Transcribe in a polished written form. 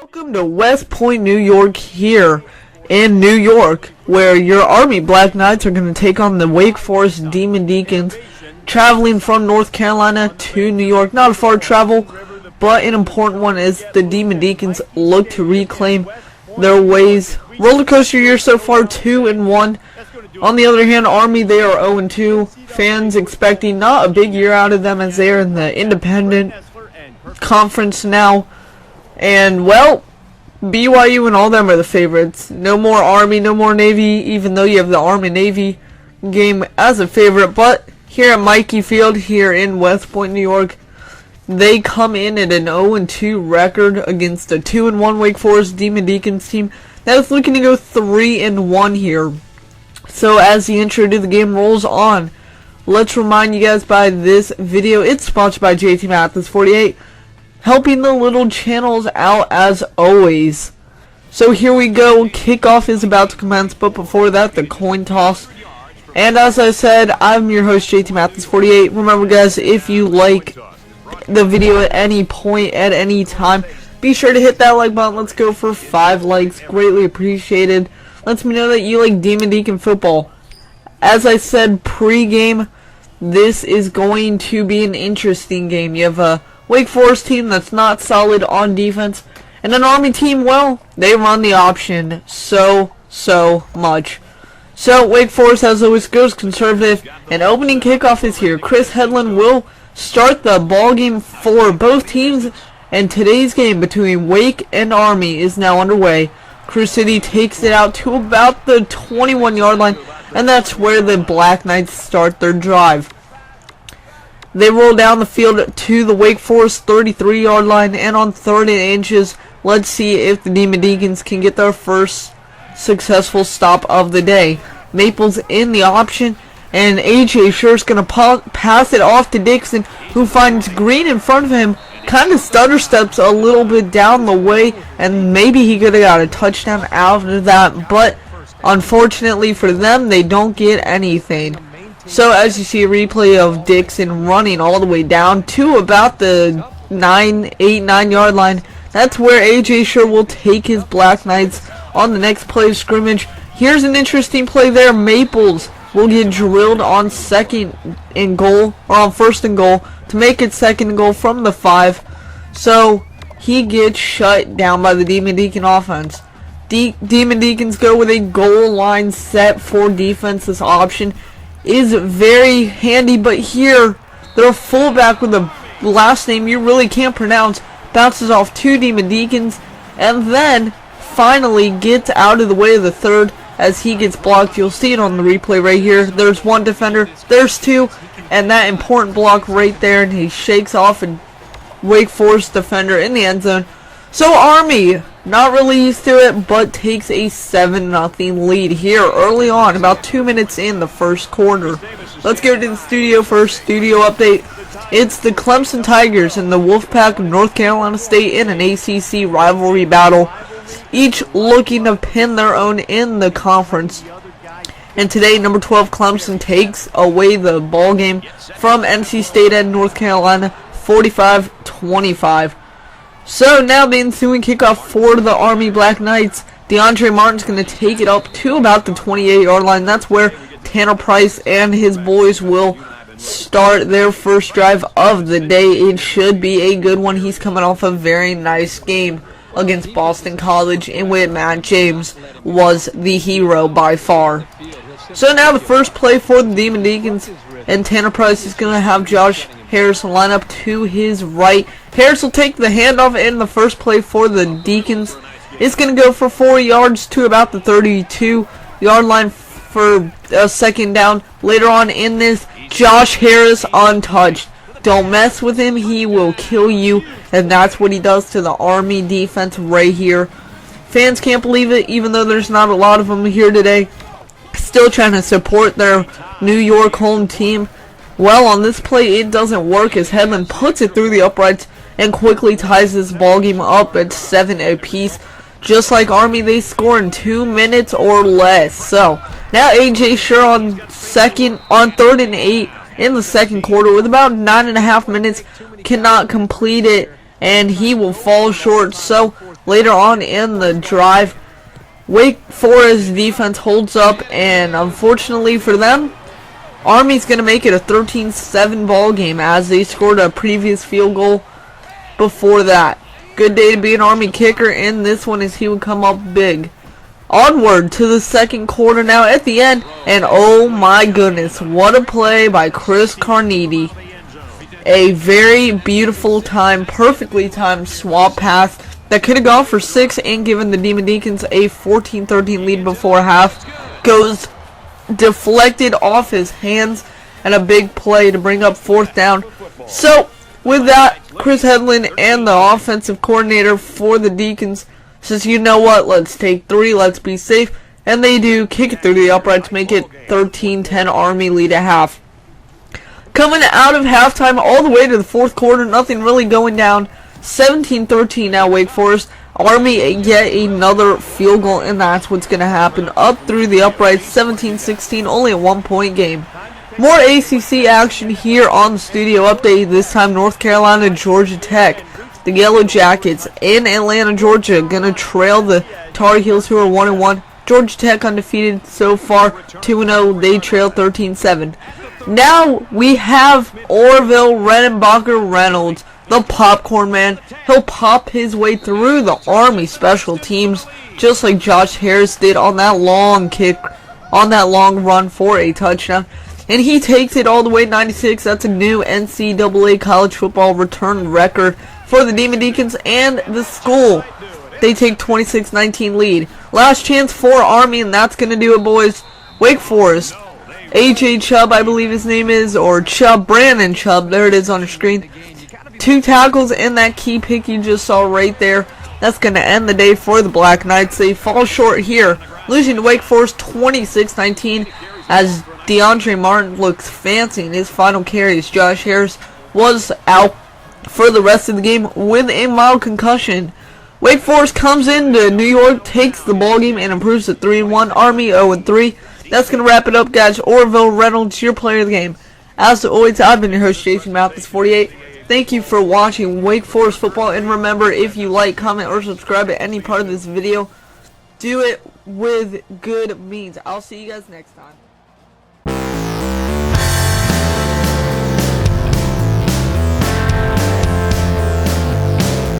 Welcome to West Point, New York, here in New York, where your Army Black Knights are going to take on the Wake Forest Demon Deacons, traveling from North Carolina to New York. Not a far travel, but an important one as the Demon Deacons look to reclaim their ways. Roller coaster year so far, 2-1. On the other hand, Army, they are 0-2. Fans expecting not a big year out of them as they are in the independent conference now. And, well, BYU and all them are the favorites. No more Army, no more Navy, even though you have the Army-Navy game as a favorite. But here at Mikey Field, here in West Point, New York, they come in at an 0-2 record against a 2-1 Wake Forest Demon Deacons team that is looking to go 3-1 here. So as the intro to the game rolls on, let's remind you guys by this video. It's sponsored by JT Mathis 48. Helping the little channels out as always. So here we go. Kickoff is about to commence, but before that, the coin toss. And as I said, I'm your host, JT Mathis 48. Remember, guys, if you like the video at any point, at any time, be sure to hit that like button. Let's go for 5 likes. Greatly appreciated. Lets me know that you like Demon Deacon football. As I said pre-game, this is going to be an interesting game. You have a Wake Forest team that's not solid on defense, and an Army team, well, they run the option so much. So Wake Forest, as always, goes conservative, and opening kickoff is here. Chris Headland will start the ball game for both teams, and today's game between Wake and Army is now underway. Crew City takes it out to about the 21-yard line, and that's where the Black Knights start their drive. They roll down the field to the Wake Forest 33-yard line, and on 3rd and inches, let's see if the Demon Deacons can get their first successful stop of the day. Maples in the option, and AJ Schure's going to pass it off to Dixon, who finds Green in front of him, kind of stutter steps a little bit down the way, and maybe he could have got a touchdown out of that, but unfortunately for them, they don't get anything. So as you see a replay of Dixon running all the way down to about the 9-yard line, that's where AJ Schure will take his Black Knights on the next play of scrimmage. Here's an interesting play there. Maples will get drilled on 1st and goal to make it 2nd and goal from the 5. So he gets shut down by the Demon Deacon offense. Demon Deacons go with a goal line set for defense. This option is very handy, but here their fullback with a last name you really can't pronounce bounces off 2 Demon Deacons and then finally gets out of the way of the 3rd as he gets blocked. You'll see it on the replay right here. There's 1 defender, there's 2, and that important block right there, and he shakes off a Wake Forest defender in the end zone. So Army, not really used to it, but takes a 7-0 lead here early on, about 2 minutes in the first quarter. Let's go to the studio first. Studio update. It's the Clemson Tigers and the Wolfpack of North Carolina State in an ACC rivalry battle, each looking to pin their own in the conference. And today, number 12 Clemson takes away the ball game from NC State at North Carolina, 45-25. So now the ensuing kickoff for the Army Black Knights. DeAndre Martin's going to take it up to about the 28-yard line. That's where Tanner Price and his boys will start their first drive of the day. It should be a good one. He's coming off a very nice game against Boston College, in which Matt James was the hero by far. So now the first play for the Demon Deacons, and Tanner Price is going to have Josh Harris line up to his right. Harris will take the handoff in the first play for the Deacons. It's going to go for 4 yards to about the 32-yard line for a 2nd down. Later on in this, Josh Harris untouched. Don't mess with him, he will kill you, and that's what he does to the Army defense right here. Fans can't believe it, even though there's not a lot of them here today. Still trying to support their New York home team. Well, on this play, it doesn't work as Headland puts it through the uprights and quickly ties this ball game up at 7 apiece. Just like Army, they score in 2 minutes or less. So now AJ Schure on 3rd and 8 in the 2nd quarter with about 9.5 minutes, cannot complete it, and he will fall short. So later on in the drive, Wake Forest defense holds up, and unfortunately for them, Army's going to make it a 13-7 ball game as they scored a previous field goal before that. Good day to be an Army kicker in this one as he would come up big. Onward to the second quarter now at the end, and oh my goodness, what a play by Chris Carnegie. A very beautiful time, perfectly timed swap pass that could have gone for 6 and given the Demon Deacons a 14-13 lead before half. Goes deflected off his hands, and a big play to bring up 4th down. So, with that, Chris Hedlund and the offensive coordinator for the Deacons says, you know what, let's take 3, let's be safe. And they do, kick it through the upright to make it 13-10 Army lead at half. Coming out of halftime all the way to the 4th quarter, nothing really going down. 17-13 now Wake Forest. Army get another field goal, and that's what's going to happen. Up through the uprights, 17-16, only a 1-point game. More ACC action here on the studio update. This time North Carolina, Georgia Tech. The Yellow Jackets in Atlanta, Georgia, going to trail the Tar Heels, who are 1-1. Georgia Tech undefeated so far, 2-0. They trail 13-7. Now we have Orville Redenbacher Reynolds, the popcorn man. He'll pop his way through the Army special teams, just like Josh Harris did on that long kick, on that long run for a touchdown. And he takes it all the way 96. That's a new NCAA college football return record for the Demon Deacons and the school. They take 26-19 lead. Last chance for Army, and that's going to do it, boys. Wake Forest. AJ Chubb, I believe his name is, or Chubb, Brandon Chubb, there it is on your screen. 2 tackles and that key pick you just saw right there. That's going to end the day for the Black Knights. They fall short here, losing to Wake Forest 26-19 as DeAndre Martin looks fancy in his final carries. Josh Harris was out for the rest of the game with a mild concussion. Wake Forest comes into New York, takes the ball game, and improves to 3-1. Army 0-3. That's going to wrap it up, guys. Orville Reynolds, your player of the game. As always, I've been your host, Jason Mathis48. Thank you for watching Wake Forest football. And remember, if you like, comment, or subscribe to any part of this video, do it with good means. I'll see you guys next time.